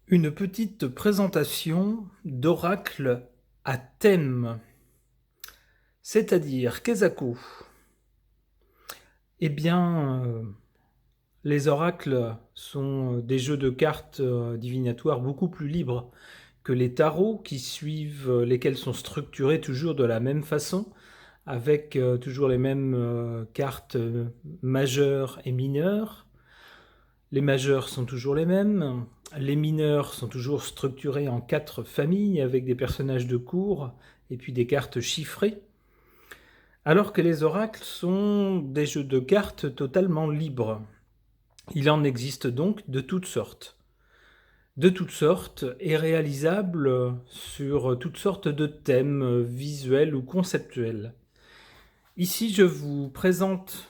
Une petite présentation d'oracle à thème. C'est-à-dire, Kesako. Eh bien, les oracles sont des jeux de cartes divinatoires beaucoup plus libres que les tarots lesquels sont structurés toujours de la même façon, avec toujours les mêmes cartes majeures et mineures. Les majeurs sont toujours les mêmes. Les mineurs sont toujours structurés en 4 familles avec des personnages de cour et puis des cartes chiffrées. Alors que les oracles sont des jeux de cartes totalement libres. Il en existe donc de toutes sortes. De toutes sortes et réalisables sur toutes sortes de thèmes visuels ou conceptuels. Ici, je vous présente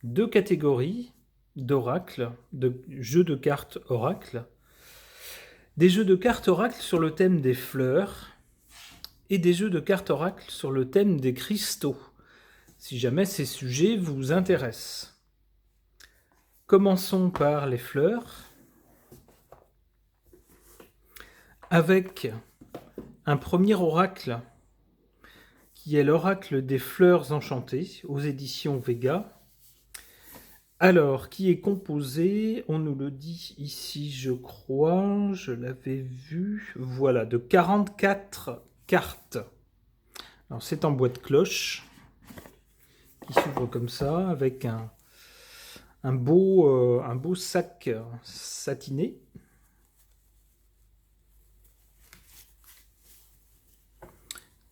2 catégories d'oracles, de jeux de cartes oracles. Des jeux de cartes oracles sur le thème des fleurs et des jeux de cartes oracles sur le thème des cristaux, si jamais ces sujets vous intéressent. Commençons par les fleurs, avec un premier oracle, qui est l'oracle des fleurs enchantées, aux éditions Vega. Alors, qui est composé, on nous le dit ici, je crois, je l'avais vu, voilà, de 44 cartes. Alors, c'est en boîte cloche, qui s'ouvre comme ça, avec un beau sac satiné.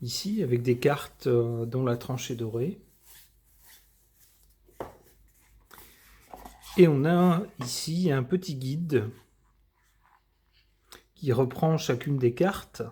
Ici, avec des cartes dont la tranche est dorée. Et on a ici un petit guide qui reprend chacune des cartes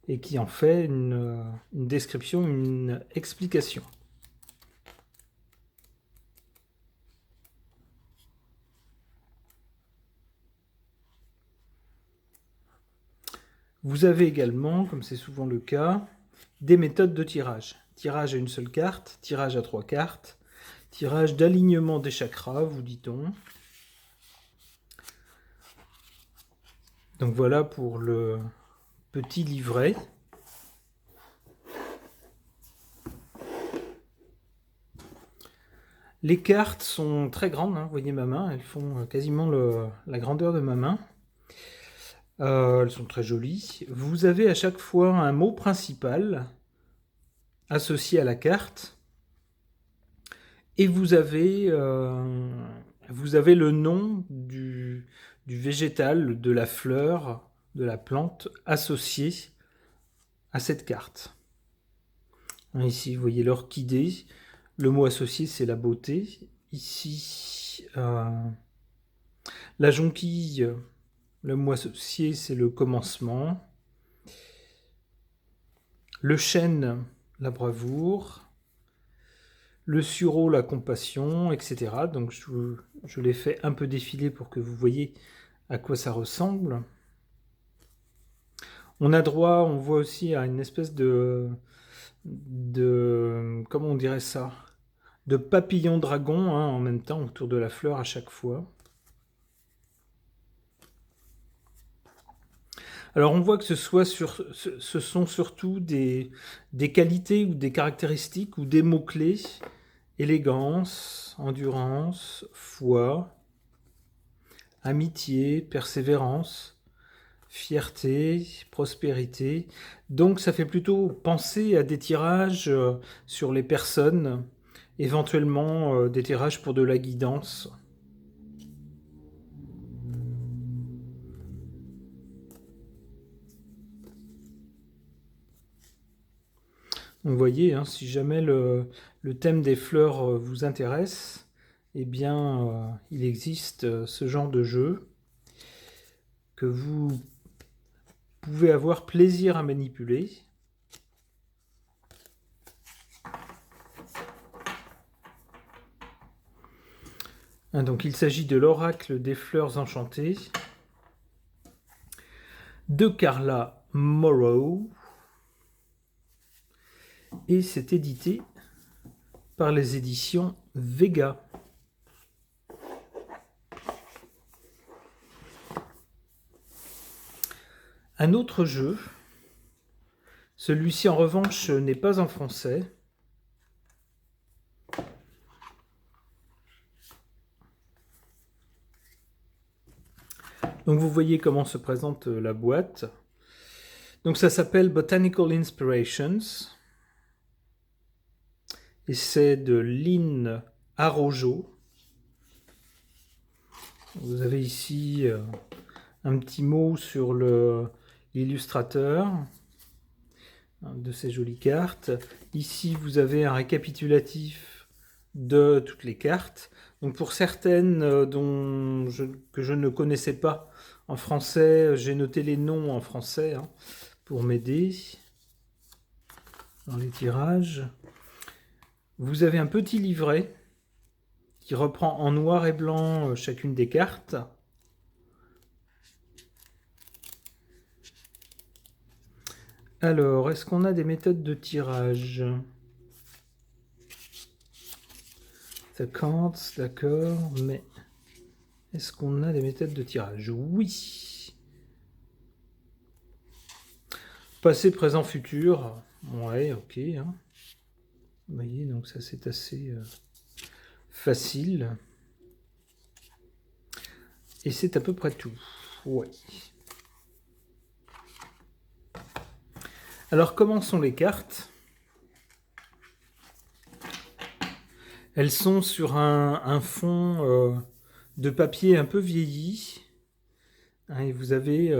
et qui en fait une description, une explication. Vous avez également, comme c'est souvent le cas, des méthodes de tirage. Tirage à une seule carte, tirage à 3 cartes, tirage d'alignement des chakras, vous dit-on. Donc voilà pour le petit livret. Les cartes sont très grandes, hein, vous voyez ma main, elles font quasiment la grandeur de ma main. Elles sont très jolies. Vous avez à chaque fois un mot principal associé à la carte. Et vous avez le nom du végétal, de la fleur, de la plante associée à cette carte. Ici, vous voyez l'orchidée. Le mot associé, c'est la beauté. Ici, la jonquille, le mot associé, c'est le commencement. Le chêne, la bravoure. Le sureau, la compassion, etc. Donc je l'ai fait un peu défiler pour que vous voyez à quoi ça ressemble. On a droit, on voit aussi à une espèce comment on dirait ça, de papillon dragon hein, en même temps autour de la fleur à chaque fois. Alors on voit que ce sont surtout des qualités ou des caractéristiques ou des mots-clés. Élégance, endurance, foi, amitié, persévérance, fierté, prospérité. Donc ça fait plutôt penser à des tirages sur les personnes, éventuellement des tirages pour de la guidance. Vous voyez, hein, si jamais le thème des fleurs vous intéresse, eh bien, il existe ce genre de jeu que vous pouvez avoir plaisir à manipuler. Hein, donc, il s'agit de l'oracle des fleurs enchantées de Carla Morrow. Et c'est édité par les éditions Vega. Un autre jeu, celui-ci en revanche n'est pas en français. Donc vous voyez comment se présente la boîte. Donc ça s'appelle Botanical Inspirations. Et c'est de Lynn Arojo. Vous avez ici un petit mot sur l'illustrateur de ces jolies cartes. Ici, vous avez un récapitulatif de toutes les cartes. Donc pour certaines que je ne connaissais pas en français, j'ai noté les noms en français pour m'aider dans les tirages. Vous avez un petit livret qui reprend en noir et blanc chacune des cartes. Alors, est-ce qu'on a des méthodes de tirage? Ça compte, d'accord, mais est-ce qu'on a des méthodes de tirage? Oui. Passé, présent, futur. Ouais, ok. Vous voyez, donc ça c'est assez facile. Et c'est à peu près tout. Ouais. Alors, comment sont les cartes? Elles sont sur un fond de papier un peu vieilli. Et vous avez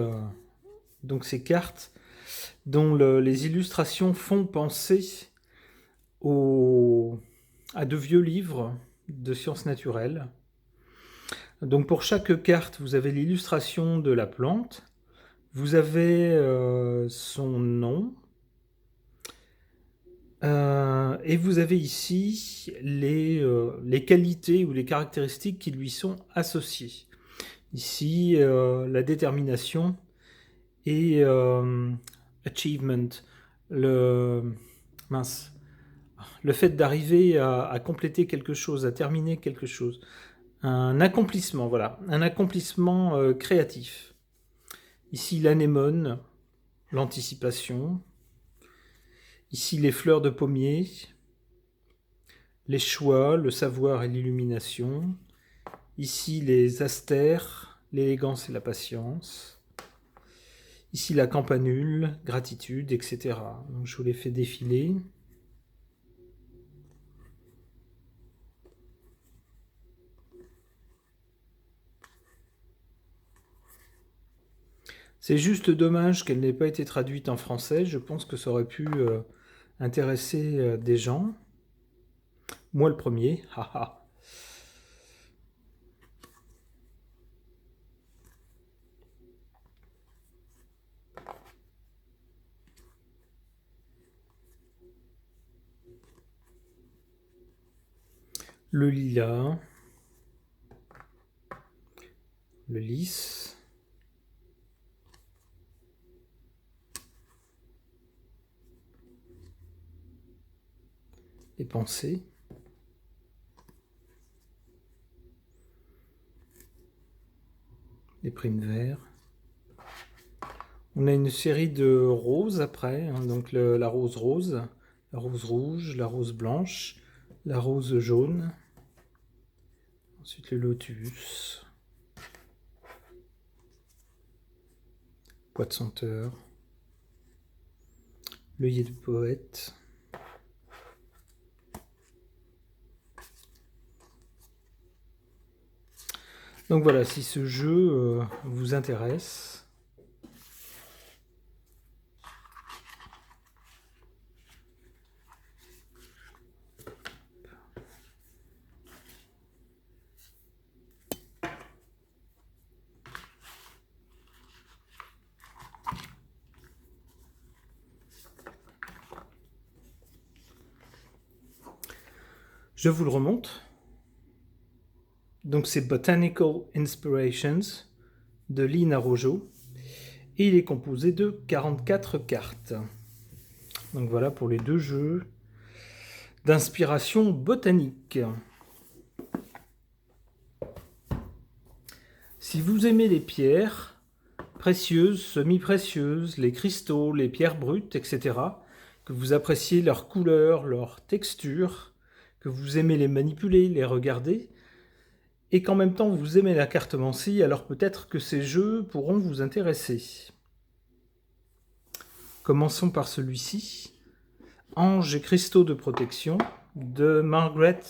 donc ces cartes dont les illustrations font penser à de vieux livres de sciences naturelles. Donc pour chaque carte, vous avez l'illustration de la plante, vous avez son nom, et vous avez ici les qualités ou les caractéristiques qui lui sont associées. Ici, la détermination et achievement, le fait d'arriver à compléter quelque chose, à terminer quelque chose. Un accomplissement, voilà, un accomplissement créatif. Ici, l'anémone, l'anticipation. Ici, les fleurs de pommier, les choix, le savoir et l'illumination. Ici, les astères, l'élégance et la patience. Ici, la campanule, gratitude, etc. Donc, je vous les fais défiler. C'est juste dommage qu'elle n'ait pas été traduite en français. Je pense que ça aurait pu intéresser des gens. Moi le premier, haha. Le lilas, le lys, les pensées, les primes verts. On a une série de roses après, donc la rose rose, la rose rouge, la rose blanche, la rose jaune, ensuite le lotus, pois de senteur, l'œillet de poète, donc voilà, si ce jeu vous intéresse, je vous le remonte. Donc c'est Botanical Inspirations de Lynn Arojo. Et il est composé de 44 cartes. Donc voilà pour les deux jeux d'inspiration botanique. Si vous aimez les pierres, précieuses, semi-précieuses, les cristaux, les pierres brutes, etc., que vous appréciez leur couleur, leur texture, que vous aimez les manipuler, les regarder, et qu'en même temps vous aimez la cartomancie, alors peut-être que ces jeux pourront vous intéresser. Commençons par celui-ci, Anges et cristaux de protection, de Margaret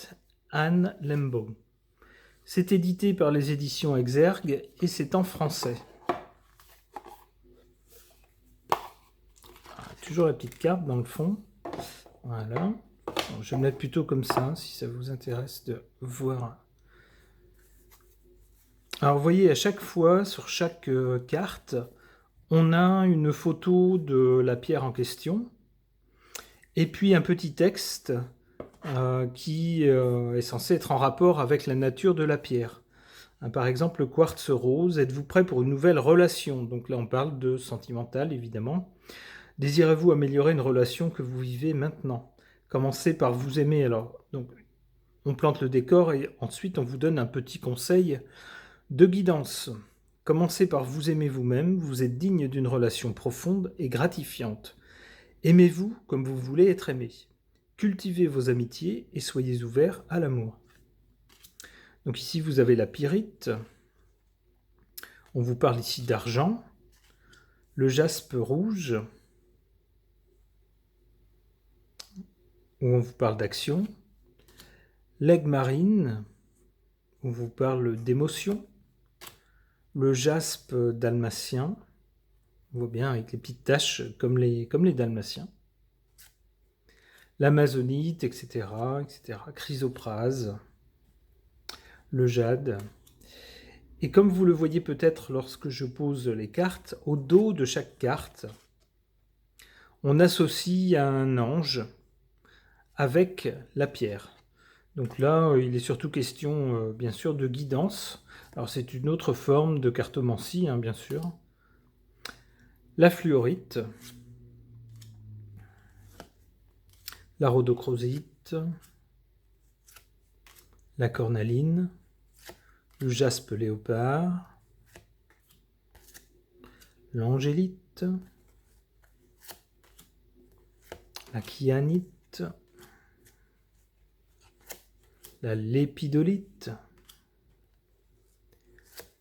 Anne Lembo. C'est édité par les éditions Exergue et c'est en français. Toujours la petite carte dans le fond. Voilà. Bon, je vais me mettre plutôt comme ça, si ça vous intéresse de voir. Alors vous voyez, à chaque fois, sur chaque carte, on a une photo de la pierre en question, et puis un petit texte qui est censé être en rapport avec la nature de la pierre. Par exemple, le quartz rose, êtes-vous prêt pour une nouvelle relation? Donc là, on parle de sentimental, évidemment. Désirez-vous améliorer une relation que vous vivez maintenant? Commencez par vous aimer. Alors, donc, on plante le décor et ensuite on vous donne un petit conseil de guidance. Commencez par vous aimer vous-même, vous êtes digne d'une relation profonde et gratifiante. Aimez-vous comme vous voulez être aimé. Cultivez vos amitiés et soyez ouverts à l'amour. Donc ici vous avez la pyrite, on vous parle ici d'argent, le jaspe rouge, où on vous parle d'action, l'aigle marine, où on vous parle d'émotion, le jaspe dalmatien, on voit bien avec les petites taches comme les dalmatiens, l'amazonite, etc., chrysoprase, le jade. Et comme vous le voyez peut-être lorsque je pose les cartes, au dos de chaque carte, on associe un ange avec la pierre. Donc là, il est surtout question, bien sûr, de guidance. Alors c'est une autre forme de cartomancie, hein, bien sûr. La fluorite, la rhodochrosite, la cornaline, le jaspe léopard, l'angélite, la kyanite, la lépidolite,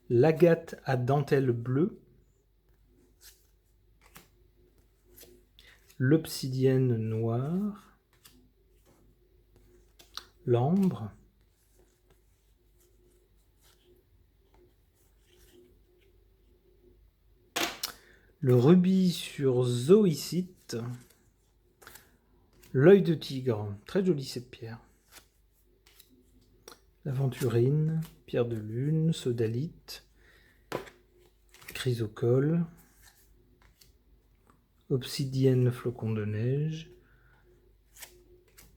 l'agate à dentelle bleue, l'obsidienne noire, l'ambre, le rubis sur zoïcite, l'œil de tigre, très jolie cette pierre, l'aventurine, pierre de lune, sodalite, chrysocole, obsidienne flocon de neige,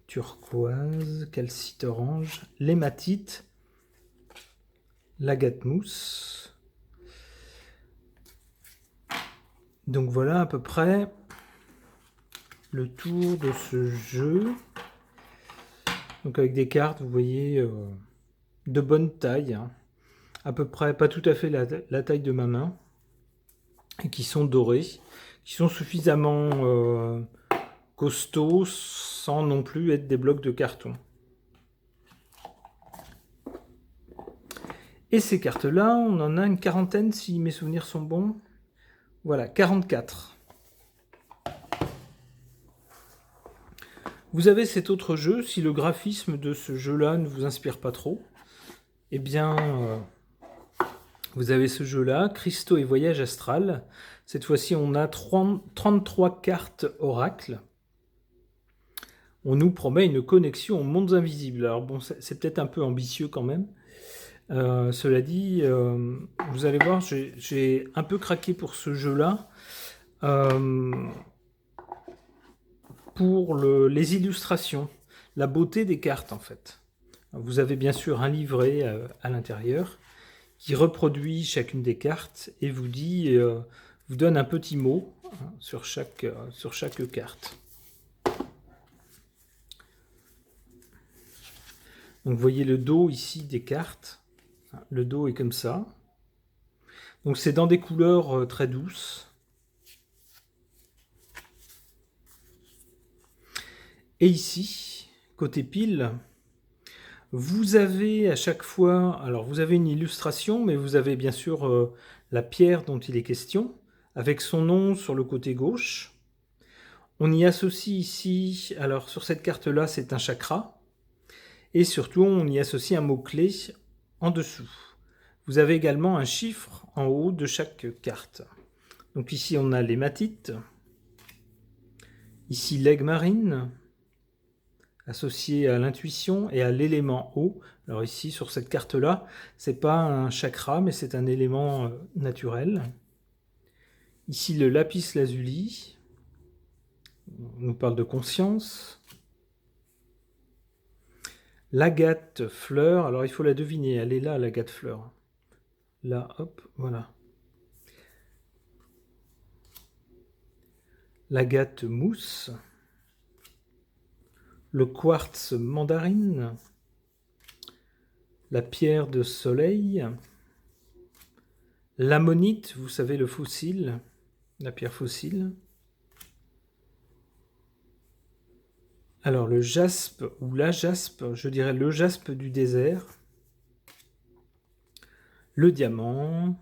turquoise, calcite orange, l'hématite, l'agate mousse. Donc voilà à peu près le tour de ce jeu. Donc avec des cartes, vous voyez, de bonne taille, hein, à peu près, pas tout à fait la taille de ma main, et qui sont dorées, qui sont suffisamment costauds sans non plus être des blocs de carton. Et ces cartes-là, on en a une quarantaine si mes souvenirs sont bons. Voilà, 44. Vous avez cet autre jeu, si le graphisme de ce jeu-là ne vous inspire pas trop, eh bien, vous avez ce jeu-là, Cristaux et Voyage Astral. Cette fois-ci, on a 33 cartes oracle. On nous promet une connexion aux mondes invisibles. Alors bon, c'est peut-être un peu ambitieux quand même. Cela dit, vous allez voir, j'ai un peu craqué pour ce jeu-là. Pour les illustrations, la beauté des cartes en fait. Vous avez bien sûr un livret à l'intérieur qui reproduit chacune des cartes et vous dit, vous donne un petit mot, hein, sur chaque carte. Donc vous voyez le dos ici des cartes. Le dos est comme ça. Donc c'est dans des couleurs très douces. Et ici, côté pile, vous avez à chaque fois, alors vous avez une illustration, mais vous avez bien sûr la pierre dont il est question, avec son nom sur le côté gauche. On y associe ici, alors sur cette carte-là, c'est un chakra, et surtout on y associe un mot-clé en dessous. Vous avez également un chiffre en haut de chaque carte. Donc ici on a l'hématite, ici l'aigle marine, associé à l'intuition et à l'élément eau. Alors ici, sur cette carte-là, c'est pas un chakra, mais c'est un élément naturel. Ici, le lapis lazuli, on nous parle de conscience. L'agate fleur, alors il faut la deviner, elle est là, l'agate fleur. Là, hop, voilà. L'agate mousse. Le quartz mandarine, la pierre de soleil, l'ammonite, vous savez le fossile, la pierre fossile. Alors le jaspe ou la jaspe, je dirais le jaspe du désert, le diamant,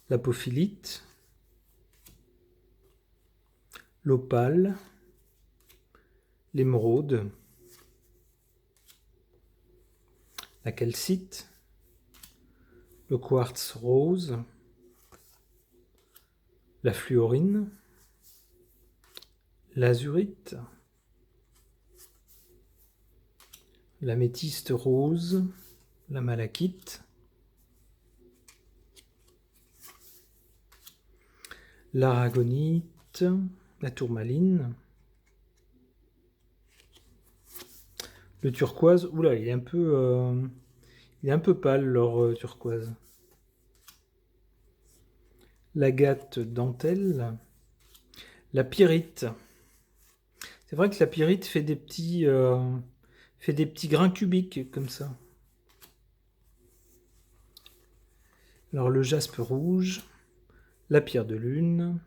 l'apophilite, l'opale, l'émeraude, la calcite, le quartz rose, la fluorine, l'azurite, l'améthyste rose, la malachite, l'aragonite, la tourmaline, le turquoise. Oula, il est un peu pâle leur turquoise. L'agate dentelle, la pyrite. C'est vrai que la pyrite fait des petits grains cubiques comme ça. Alors le jaspe rouge, la pierre de lune,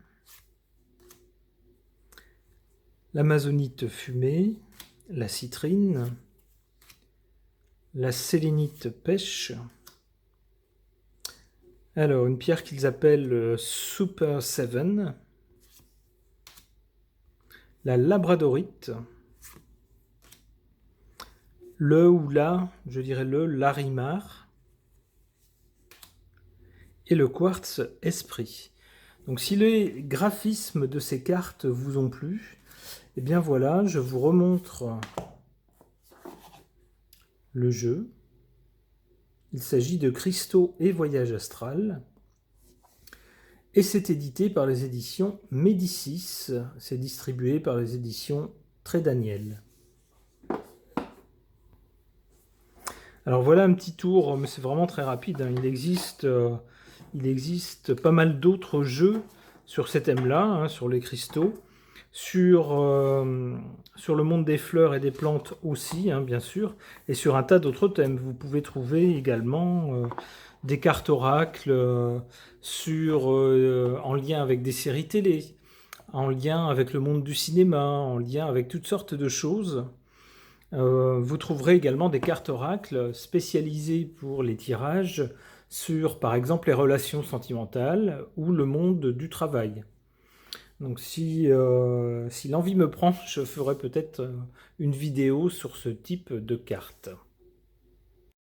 l'amazonite fumée, la citrine, la sélénite pêche. Alors une pierre qu'ils appellent Super 7, la labradorite, le ou la, je dirais le larimar, et le quartz esprit. Donc si les graphismes de ces cartes vous ont plu, eh bien voilà, je vous remontre le jeu. Il s'agit de Cristaux et Voyage Astral. Et c'est édité par les éditions Médicis. C'est distribué par les éditions Très Daniel. Alors voilà un petit tour, mais c'est vraiment très rapide. Hein. Il existe pas mal d'autres jeux sur ces thèmes-là, hein, sur les cristaux. Sur le monde des fleurs et des plantes aussi, hein, bien sûr, et sur un tas d'autres thèmes. Vous pouvez trouver également des cartes oracles en lien avec des séries télé, en lien avec le monde du cinéma, en lien avec toutes sortes de choses. Vous trouverez également des cartes oracles spécialisées pour les tirages sur, par exemple, les relations sentimentales ou le monde du travail. Donc si l'envie me prend, je ferai peut-être une vidéo sur ce type de carte.